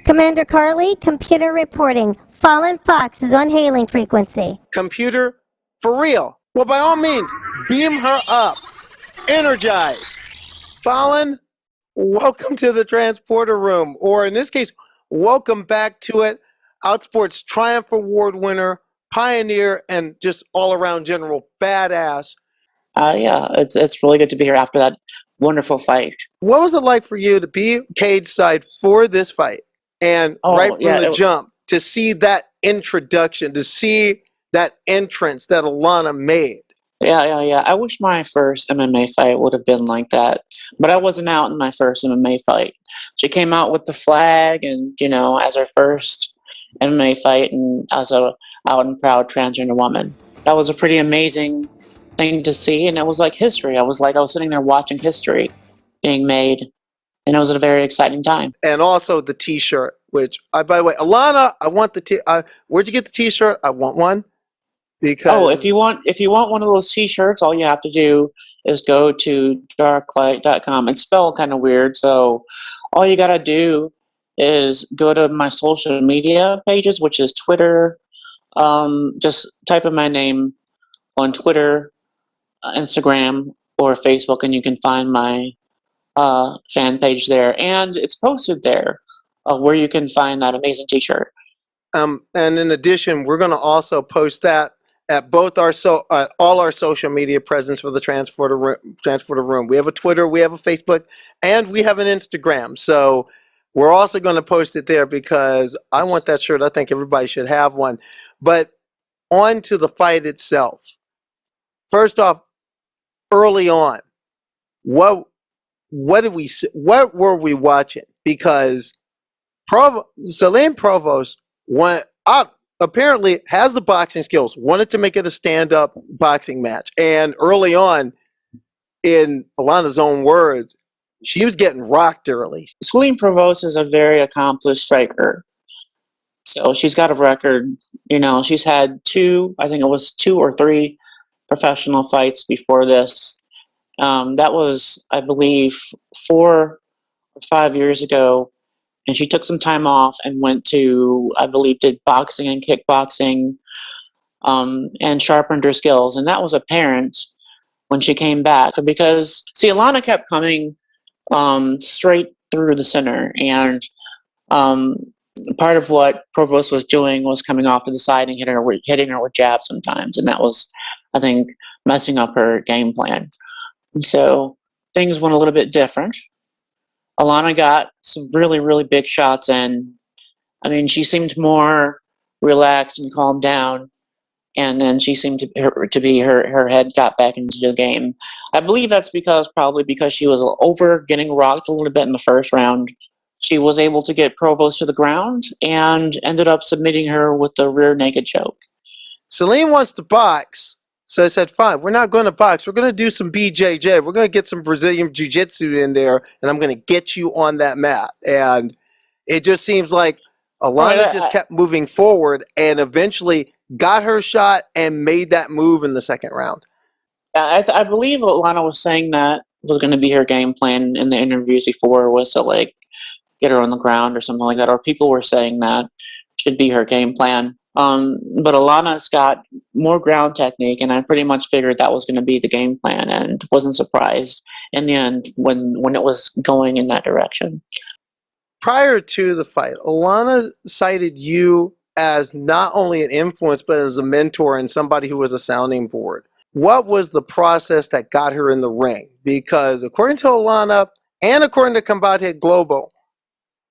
Commander Carly, computer reporting. Fallon Fox is on hailing frequency. Computer, for real. Well, by all means, beam her up. Energize. Fallon, welcome to the transporter room, or in this case, welcome back to it. Outsport's Triumph Award winner, pioneer, and just all-around general badass. Yeah, it's really good to be here after that wonderful fight. What was it like for you to be cage side for this fight? And right from the jump, to see that introduction, to see that entrance that Alana made. Yeah. I wish my first MMA fight would have been like that, but I wasn't out in my first MMA fight. She came out with the flag, and as her first MMA fight, and as a out and proud transgender woman. That was a pretty amazing thing to see, and it was like history. I was sitting there watching history being made, and it was a very exciting time. And also the T-shirt, which, by the way, Alana, I want the where'd you get the T-shirt? I want one. Because if you want one of those T-shirts, all you have to do is go to darklight.com. It's spelled kind of weird, so all you gotta do is go to my social media pages, which is Twitter. Just type in my name on Twitter, Instagram, or Facebook, and you can find my fan page there, and it's posted there where you can find that amazing T-shirt. And in addition, we're going to also post that at both our all our social media presence for the transporter room. We have a Twitter, we have a Facebook, and we have an Instagram. So we're also going to post it there because I want that shirt. I think everybody should have one. But on to the fight itself. First off, early on, what did we see? What were we watching? Because Celine Provost went up. Apparently has the boxing skills, wanted to make it a stand-up boxing match. And early on, in Alana's own words, she was getting rocked early. Celine Provost is a very accomplished striker. So she's got a record. She's had two or three professional fights before this. That was, I believe, 4 or 5 years ago. And she took some time off and went to, I believe, did boxing and kickboxing, and sharpened her skills. And that was apparent when she came back, because, Alana kept coming straight through the center. And part of what Provost was doing was coming off to the side and hitting her with jabs sometimes. And that was, I think, messing up her game plan. And so things went a little bit different. Alana got some really, really big shots in. I mean, she seemed more relaxed and calmed down, and then she seemed to be her head got back into the game. I believe that's probably because she was getting rocked a little bit in the first round. She was able to get Provost to the ground and ended up submitting her with the rear naked choke. Celine wants to box. So I said, fine, we're not going to box. We're going to do some BJJ. We're going to get some Brazilian Jiu-Jitsu in there, and I'm going to get you on that mat. And it just seems like Alana just kept moving forward and eventually got her shot and made that move in the second round. I believe Alana was saying that was going to be her game plan in the interviews before, was to get her on the ground or something like that. Or people were saying that should be her game plan. But Alana's got more ground technique, and I pretty much figured that was going to be the game plan, and wasn't surprised in the end when it was going in that direction. Prior to the fight, Alana cited you as not only an influence, but as a mentor and somebody who was a sounding board. What was the process that got her in the ring? Because according to Alana and according to Combate Global,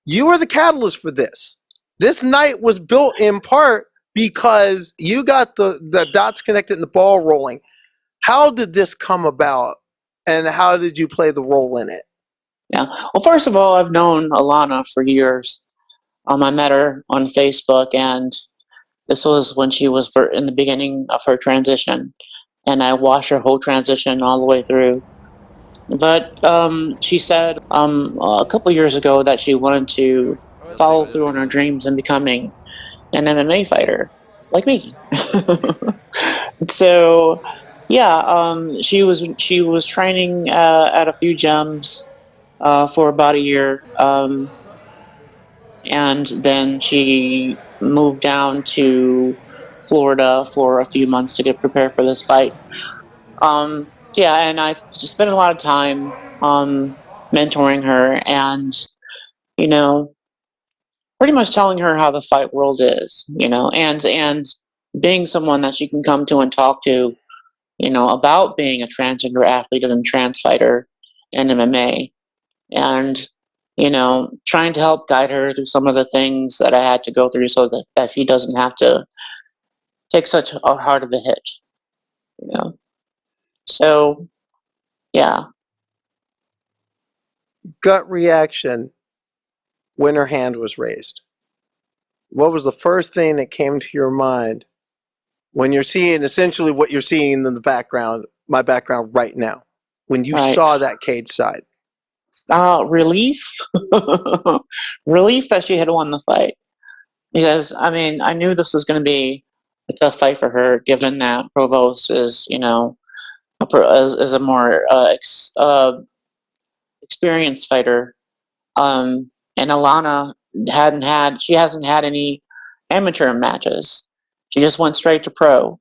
you were the catalyst for this. This night was built in part because you got the dots connected and the ball rolling. How did this come about, and how did you play the role in it? Yeah. Well, first of all, I've known Alana for years. I met her on Facebook, and this was when she was in the beginning of her transition, and I watched her whole transition all the way through. But she said a couple years ago that she wanted to follow through on her dreams and becoming an MMA fighter like me. So yeah, she was training at a few gyms for about a year, and then she moved down to Florida for a few months to get prepared for this fight. Yeah, and I've just spent a lot of time mentoring her, and you know, pretty much telling her how the fight world is, and being someone that she can come to and talk to, about being a transgender athlete and a trans fighter in MMA, and trying to help guide her through some of the things that I had to go through, so that she doesn't have to take such a hard of a hit, you know. So yeah. Gut reaction when her hand was raised. What was the first thing that came to your mind when you're seeing essentially what you're seeing in the background, my background right now, when you Right. saw that cage side? Relief. Relief that she had won the fight. Because, I mean, I knew this was going to be a tough fight for her, given that Provost is, is a more experienced fighter. And Alana she hasn't had any amateur matches. She just went straight to pro.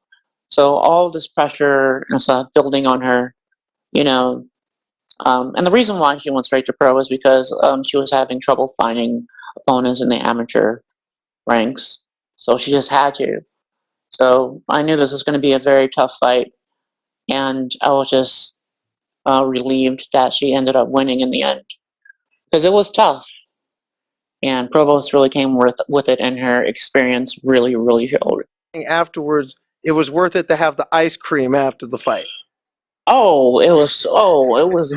So all this pressure and stuff building on her, you know, and the reason why she went straight to pro is because she was having trouble finding opponents in the amateur ranks. So she just had to. So I knew this was going to be a very tough fight, and I was just relieved that she ended up winning in the end, because it was tough. And Provost really came with it, and her experience really, really showed. Afterwards, it was worth it to have the ice cream after the fight. Oh, it was. Oh, it was.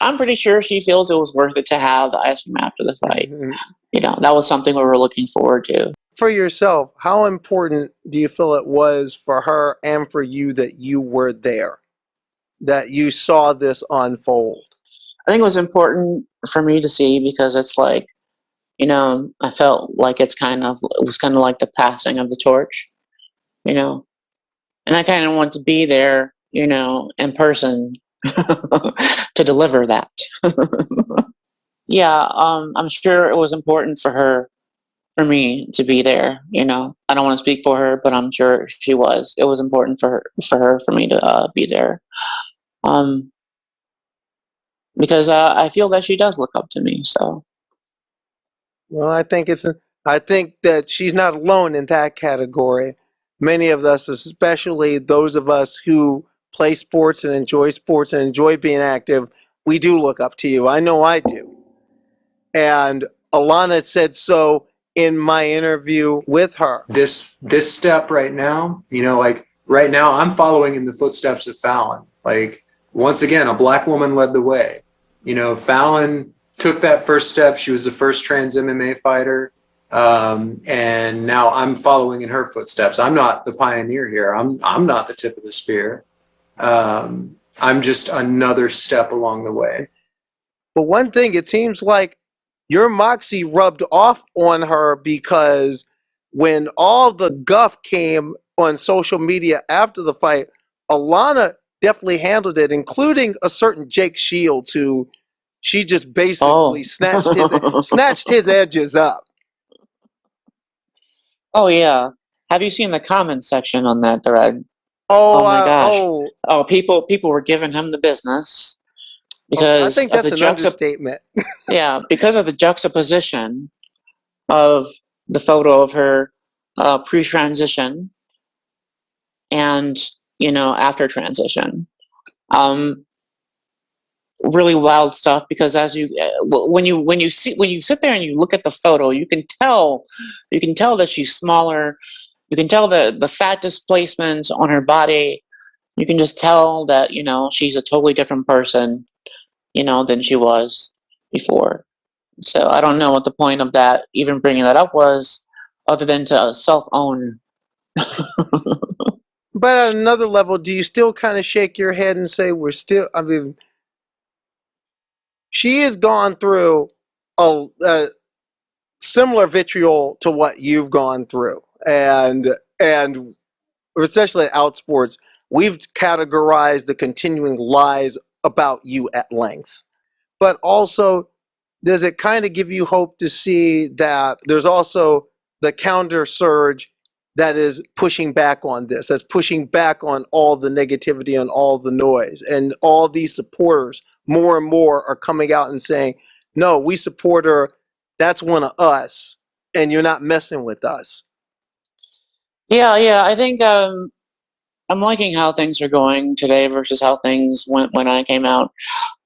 I'm pretty sure she feels it was worth it to have the ice cream after the fight. That was something we were looking forward to. For yourself, how important do you feel it was for her and for you that you were there, that you saw this unfold? I think it was important for me to see, because it's like, I felt like it was kind of like the passing of the torch, you know, and I kind of want to be there, in person to deliver that. Yeah, I'm sure it was important for me to be there. I don't want to speak for her, but I'm sure she was. It was important for me to be there, um, because I feel that she does look up to me. So. Well, I think that she's not alone in that category. Many of us, especially those of us who play sports and enjoy being active, we do look up to you. I know I do. And Alana said so in my interview with her. This step right now, like right now, I'm following in the footsteps of Fallon. Like, once again, a black woman led the way. Fallon took that first step. She was the first trans MMA fighter. And now I'm following in her footsteps. I'm not the pioneer here. I'm not the tip of the spear. I'm just another step along the way. But one thing, it seems like your moxie rubbed off on her, because when all the guff came on social media after the fight, Alana definitely handled it, including a certain Jake Shields, who she just basically snatched his edges up. Oh yeah. Have you seen the comments section on that thread? Oh, Oh my gosh. oh, Oh, people were giving him the business okay, I because think of that's the an understatement. yeah, because of the juxtaposition of the photo of her pre-transition and after transition. Um, really wild stuff, because as when you sit there and you look at the photo, you can tell that she's smaller. You can tell the fat displacement on her body. You can just tell that she's a totally different person than she was before. So I don't know what the point of that, even bringing that up, was, other than to self-own. But at another level, do you still kind of shake your head and say I mean, she has gone through a similar vitriol to what you've gone through, and especially at Outsports, we've categorized the continuing lies about you at length. But also, does it kind of give you hope to see that there's also the counter surge that is pushing back on this, that's pushing back on all the negativity and all the noise, and all these supporters more and more are coming out and saying, no, we support her, that's one of us, and you're not messing with us. Yeah, I think I'm liking how things are going today versus how things went when I came out.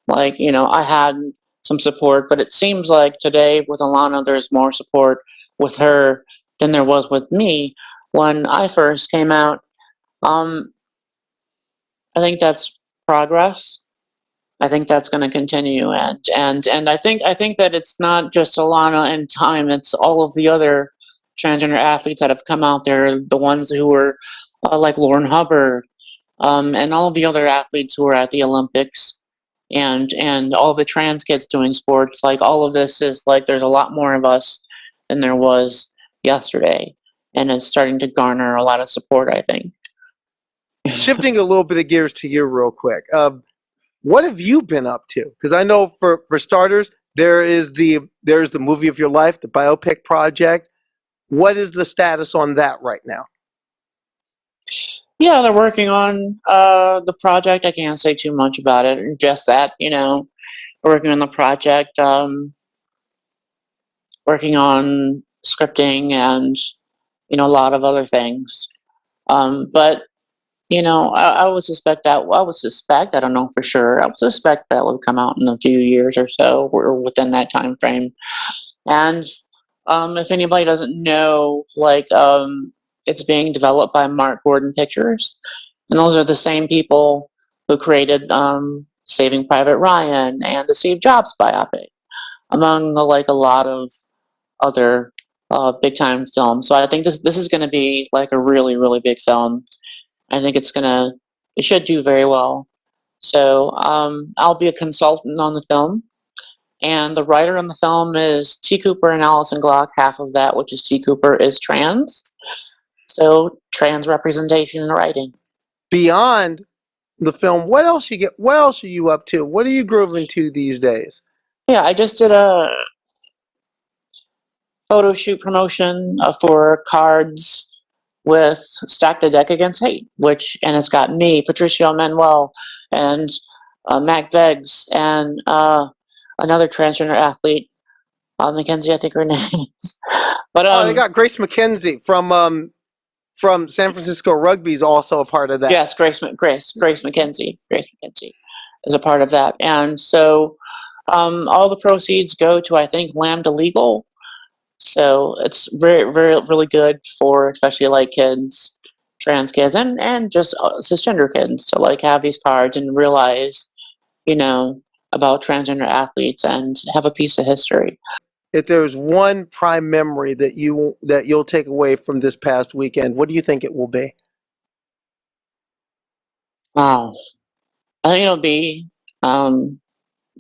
Like, I had some support, but it seems like today with Alana, there's more support with her than there was with me when I first came out. I think that's progress. I think that's going to continue, and I think that it's not just Alana and time; it's all of the other transgender athletes that have come out there, the ones who were like Lauren Hubbard, and all of the other athletes who are at the Olympics, and all the trans kids doing sports. Like all of this is like there's a lot more of us than there was yesterday, and it's starting to garner a lot of support, I think. Shifting a little bit of gears to you real quick. What have you been up to? Because I know for starters, there's the movie of your life, the biopic project. What is the status on that right now? Yeah, they're working on the project. I can't say too much about it. Just that, working on the project, working on scripting and a lot of other things. But I would suspect that. I would suspect. I don't know for sure. I would suspect that would come out in a few years or so, or within that time frame. And if anybody doesn't know, like, it's being developed by Mark Gordon Pictures, and those are the same people who created Saving Private Ryan and the Steve Jobs biopic, among like a lot of other big time films. So I think this is going to be like a really really big film. I think it should do very well. So I'll be a consultant on the film. And the writer on the film is T. Cooper and Allison Glock. Half of that, which is T. Cooper, is trans. So trans representation in writing. Beyond the film, what else you get? What else are you up to? What are you grooving to these days? Yeah, I just did a photo shoot promotion for cards with Stack the Deck Against Hate, and it's got me, Patricio Manuel, and Mac Beggs, and another transgender athlete, Mackenzie, I think her name is. But Oh, they got Grace McKenzie from San Francisco Rugby is also a part of that. yes, Grace McKenzie is a part of that, and so all the proceeds go to I think Lambda Legal. So it's very, very, really good for especially like kids, trans kids, and just cisgender kids to like have these cards and realize, about transgender athletes and have a piece of history. If there's one prime memory that you'll take away from this past weekend, what do you think it will be? Wow, I think it'll be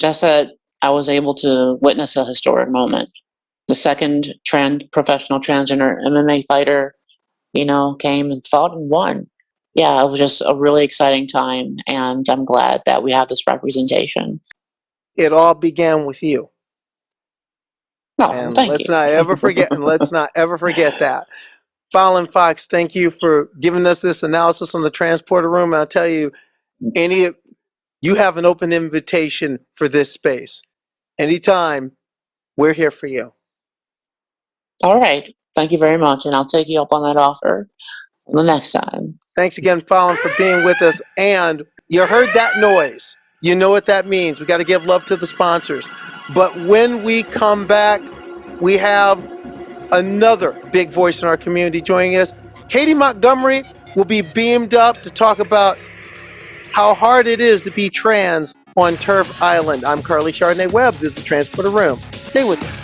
just that I was able to witness a historic moment. The second professional transgender MMA fighter, came and fought and won. Yeah, it was just a really exciting time, and I'm glad that we have this representation. It all began with you. Oh, And thank let's you. not ever forget that. Fallon Fox, thank you for giving us this analysis on the transporter room. And I'll tell you, you have an open invitation for this space. Anytime, we're here for you. All right. Thank you very much, and I'll take you up on that offer the next time. Thanks again, Fallon, for being with us. And you heard that noise. You know what that means. We got to give love to the sponsors. But when we come back, we have another big voice in our community joining us. Katie Montgomery will be beamed up to talk about how hard it is to be trans on Turf Island. I'm Carly Chardonnay Webb. This is the Transporter Room. Stay with us.